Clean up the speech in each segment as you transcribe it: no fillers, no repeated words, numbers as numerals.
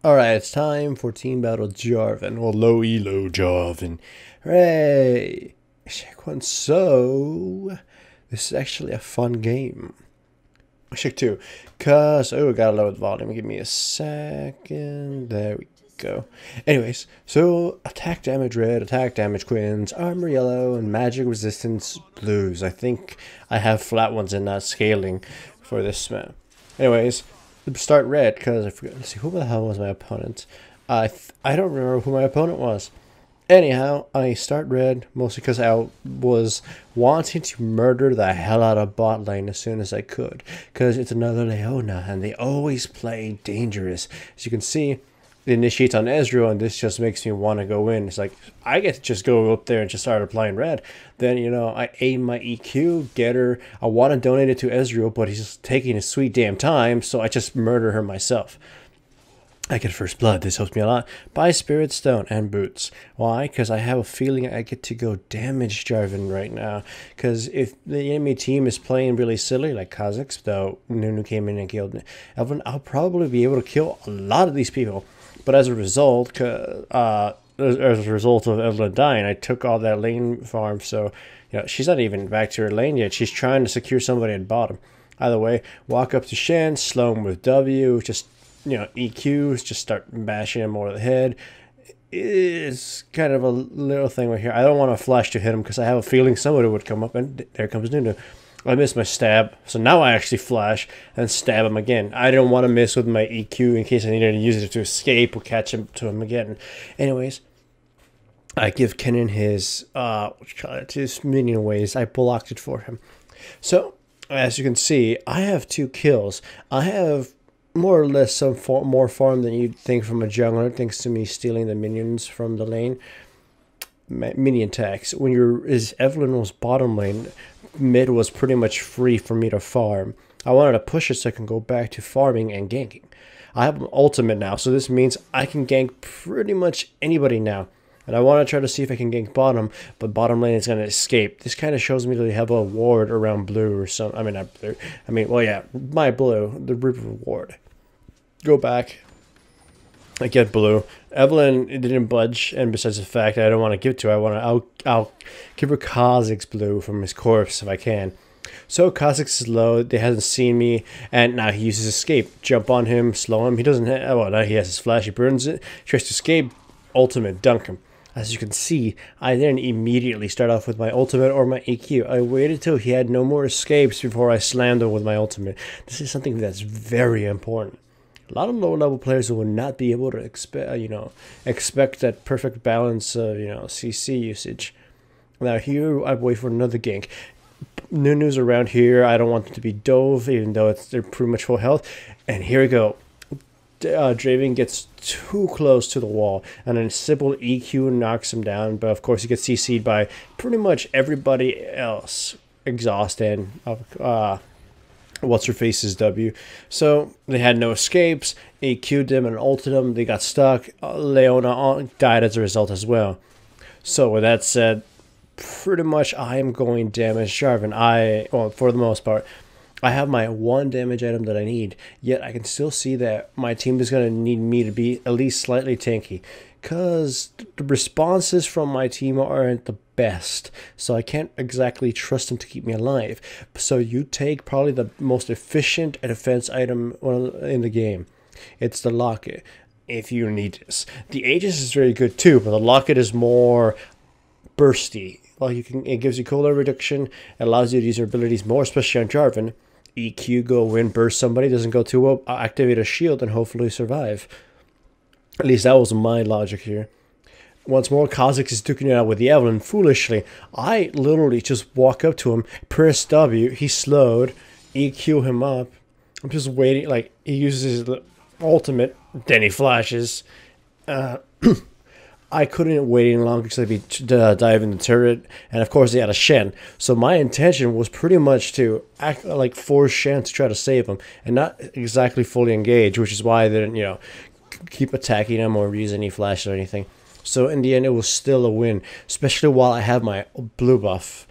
Alright, it's time for Team Battle Jarvan, or low elo Jarvan. Hooray! Check one. So, this is actually a fun game. Check two. Oh, gotta lower the volume. Give me a second. There we go. Anyways, so attack damage red, attack damage quins, armor yellow, and magic resistance blues. I think I have flat ones and not scaling for this map. Anyways, start red because I forgot. Let's see, who the hell was my opponent? I don't remember who my opponent was. Anyhow, I start red mostly because I was wanting to murder the hell out of bot lane as soon as I could, because it's another Leona and they always play dangerous. As you can see, it initiates on Ezreal, and this just makes me want to go in. It's like I get to just go up there and just start applying red. Then, you know, I aim my EQ, get her. I want to donate it to Ezreal, but he's just taking his sweet damn time, so I just murder her myself. I get first blood. This helps me a lot. Buy Spirit Stone and boots. Why? Because I have a feeling I get to go damage Jarvan right now. Because if the enemy team is playing really silly, like Kazakhs, though Nunu came in and killed Evelyn, I'll probably be able to kill a lot of these people. But as a result, of Evelyn dying, I took all that lane farm. So, you know, she's not even back to her lane yet. She's trying to secure somebody at bottom. Either way, walk up to Shen, slow him with W, just, you know, EQs, just start bashing him over the head. It's kind of a little thing right here. I don't want to flash to hit him because I have a feeling somebody would come up, and there comes Nunu. I missed my stab, so now I actually flash and stab him again. I don't want to miss with my EQ in case I needed to use it to escape or catch him to him again. Anyways, I give Kennen his minion ways. I blocked it for him. So, as you can see, I have 2 kills. I have more or less some more farm than you'd think from a jungler, thanks to me stealing the minions from the lane. Minion tax. When Evelyn was bottom lane, mid was pretty much free for me to farm. I wanted to push it so I can go back to farming and ganking. I have an ultimate now, so this means I can gank pretty much anybody now. And I want to try to see if I can gank bottom, but bottom lane is going to escape. This kind of shows me that they have a ward around blue or something. I mean, not blue. I mean, well, yeah, my blue, the river ward. Go back. I get blue. Evelyn didn't budge, and besides the fact that I don't want to give it to her, I'll give her Kazakh's blue from his corpse if I can. So Kazakh's is low, they hasn't seen me, and now he uses escape. Jump on him, slow him. He doesn't have, well, now he has his flash, he burns it, tries to escape, ultimate, dunk him. As you can see, I didn't immediately start off with my ultimate or my EQ. I waited till he had no more escapes before I slammed him with my ultimate. This is something that's very important. A lot of low-level players will not be able to expect that perfect balance of, CC usage. Now here, I wait for another gank. Nunu's around here. I don't want them to be dove, even though they're pretty much full health. And here we go. Draven gets too close to the wall, and then simple EQ knocks him down. But of course, he gets CC'd by pretty much everybody else. Exhaust and what's her face's W. So they had no escapes. EQ'd them and ulted them. They got stuck. Leona died as a result as well. So with that said, pretty much I am going damage Jarvan. Well, for the most part, I have my 1 damage item that I need, yet I can still see that my team is going to need me to be at least slightly tanky, because the responses from my team aren't the best, so I can't exactly trust them to keep me alive. So you take probably the most efficient defense item in the game. It's the Locket, if you need this. The Aegis is very good too, but the Locket is more bursty. Well, it gives you cooldown reduction, it allows you to use your abilities more, especially on Jarvan. EQ, go in, burst somebody, doesn't go too well, activate a shield, and hopefully survive. At least that was my logic here. Once more, Kazakh is duking it out with the Evelyn foolishly. I literally just walk up to him, press W, he slowed, EQ him up. I'm just waiting, like, he uses his ultimate, then he flashes. I couldn't wait any longer because I'd be diving the turret, and of course they had a Shen. So my intention was pretty much to act like force Shen to try to save him, and not exactly fully engage, which is why I didn't, keep attacking him or use any flash or anything. So in the end, it was still a win, especially while I have my blue buff.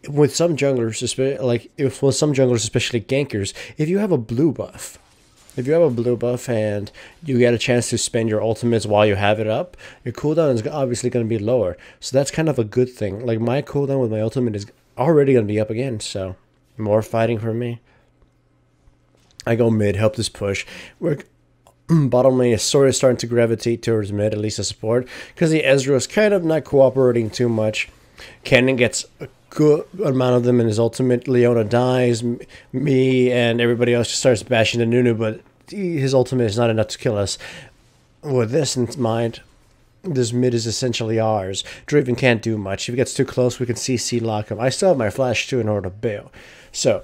With some junglers, especially gankers, if you have a blue buff, If you have a blue buff and you get a chance to spend your ultimates while you have it up, your cooldown is obviously going to be lower. So that's kind of a good thing. Like, my cooldown with my ultimate is already going to be up again, so more fighting for me. I go mid, help this push. We're bottom lane is sort of starting to gravitate towards mid, at least as support, because the Ezreal is kind of not cooperating too much. Kennen gets a good amount of them in his ultimate. Leona dies, me and everybody else just starts bashing the Nunu, but his ultimate is not enough to kill us. With this in mind, this mid is essentially ours. Draven can't do much. If he gets too close, we can CC lock him. I still have my flash too in order to bail. So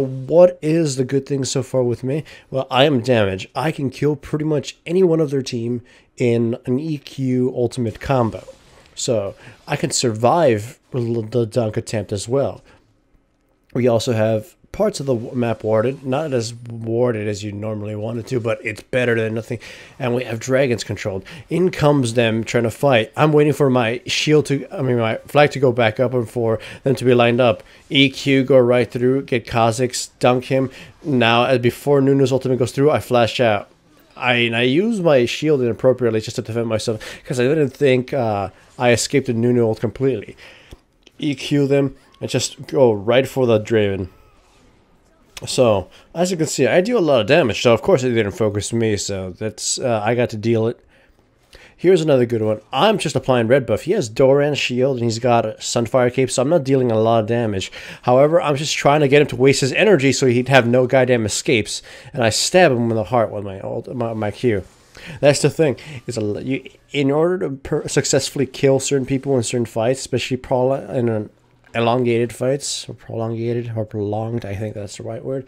what is the good thing so far with me? Well, I am damage. I can kill pretty much any one of their team in an EQ ultimate combo. So I can survive the dunk attempt as well. We also have parts of the map warded. Not as warded as you normally want it to, but it's better than nothing. And we have dragons controlled. In comes them trying to fight. I'm waiting for my shield to, my flag to go back up and for them to be lined up. EQ, go right through, get Kha'Zix, dunk him. Now, before Nunu's ultimate goes through, I flash out. I use my shield inappropriately just to defend myself because I didn't think I escaped the Nunu ult completely. EQ them and just go right for the Draven. So, as you can see, I do a lot of damage, so of course it didn't focus me, so that's, I got to deal it. Here's another good one. I'm just applying red buff. He has Doran's shield, and he's got a Sunfire cape, so I'm not dealing a lot of damage. However, I'm just trying to get him to waste his energy so he'd have no goddamn escapes, and I stab him in the heart with my Q. That's the thing. In order to successfully kill certain people in certain fights, especially in an elongated fights, or prolonged, I think that's the right word.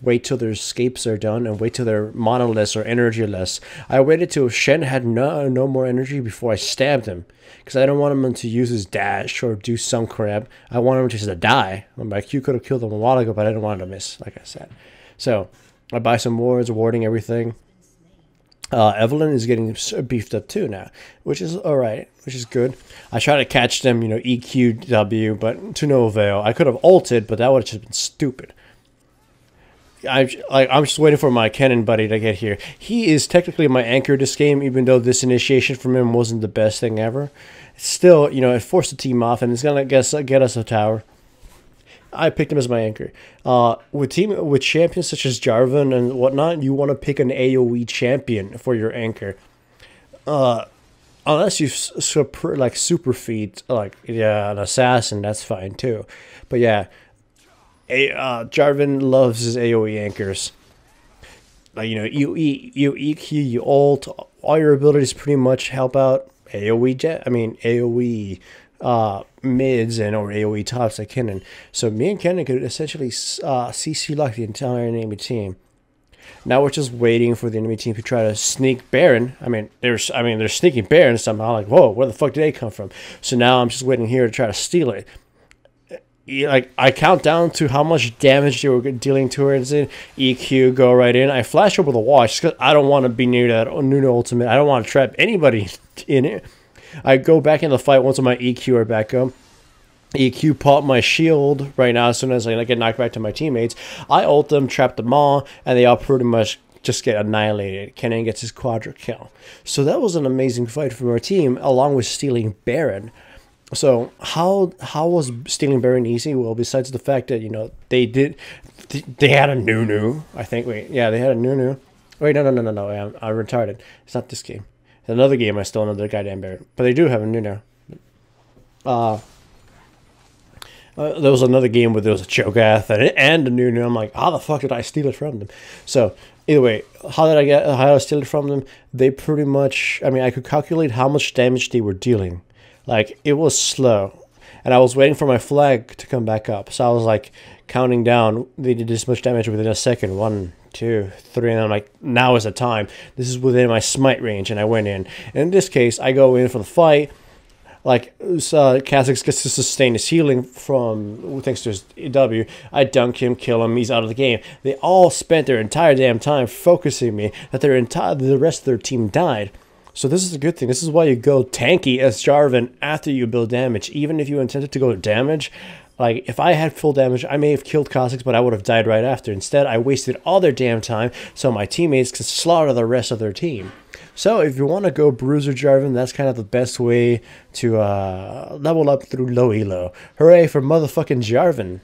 Wait till their escapes are done and wait till they're monoless or energyless. I waited till Shen had no more energy before I stabbed him because I don't want him to use his dash or do some crap. I want him just to die. My Q could have killed him a while ago, but I didn't want him to miss, like I said. So I buy some wards, warding everything. Evelyn is getting beefed up too now, which is alright, which is good. I try to catch them, EQW, but to no avail. I could have ulted, but that would have just been stupid. I'm just waiting for my Kennen buddy to get here. He is technically my anchor this game, even though this initiation from him wasn't the best thing ever. Still, it forced the team off, and it's gonna get us a tower. I picked him as my anchor. With champions such as Jarvan and whatnot, you want to pick an AoE champion for your anchor. Unless you super feed, an assassin, that's fine too. But yeah, Jarvan loves his AoE anchors. You EQ, you ult, all your abilities pretty much help out AoE mids and or AoE tops like Kennen. So me and Kennen could essentially CC lock the entire enemy team. Now we're just waiting for the enemy team to try to sneak Baron. They're sneaking Baron somehow. Like, whoa, where the fuck did they come from? So now I'm just waiting here to try to steal it. I count down to how much damage they were dealing towards it. EQ, go right in. I flash over the wall just because I don't want to be near that Nunu ultimate. I don't want to trap anybody in it. I go back in the fight once my EQ are back up. EQ pop my shield right now as soon as I get knocked back to my teammates. I ult them, trap them all, and they all pretty much just get annihilated. Kennen gets his quadra kill. So that was an amazing fight from our team, along with stealing Baron. So how was stealing Baron easy? Well, besides the fact that they had a Nunu. I think they had a Nunu. Wait, no, I'm retarded. It's not this game. It's another game. I stole another goddamn Baron, but they do have a Nunu. There was another game where there was a Cho'Gath and a Nunu. I'm like, how the fuck did I steal it from them? So either way, how did I steal it from them? They pretty much. I could calculate how much damage they were dealing. Like, it was slow. And I was waiting for my flag to come back up. So I was, counting down. They did this much damage within a second. 1, 2, 3. And I'm like, now is the time. This is within my smite range. And I went in. And in this case, I go in for the fight. Kha'Zix gets to sustain his healing thanks to his W. I dunk him, kill him. He's out of the game. They all spent their entire damn time focusing me that the rest of their team died. So this is a good thing. This is why you go tanky as Jarvan after you build damage. Even if you intended to go damage, Like, if I had full damage, I may have killed Kha'Zix, but I would have died right after. Instead, I wasted all their damn time so my teammates could slaughter the rest of their team. So if you want to go Bruiser Jarvan, that's kind of the best way to level up through low elo. Hooray for motherfucking Jarvan.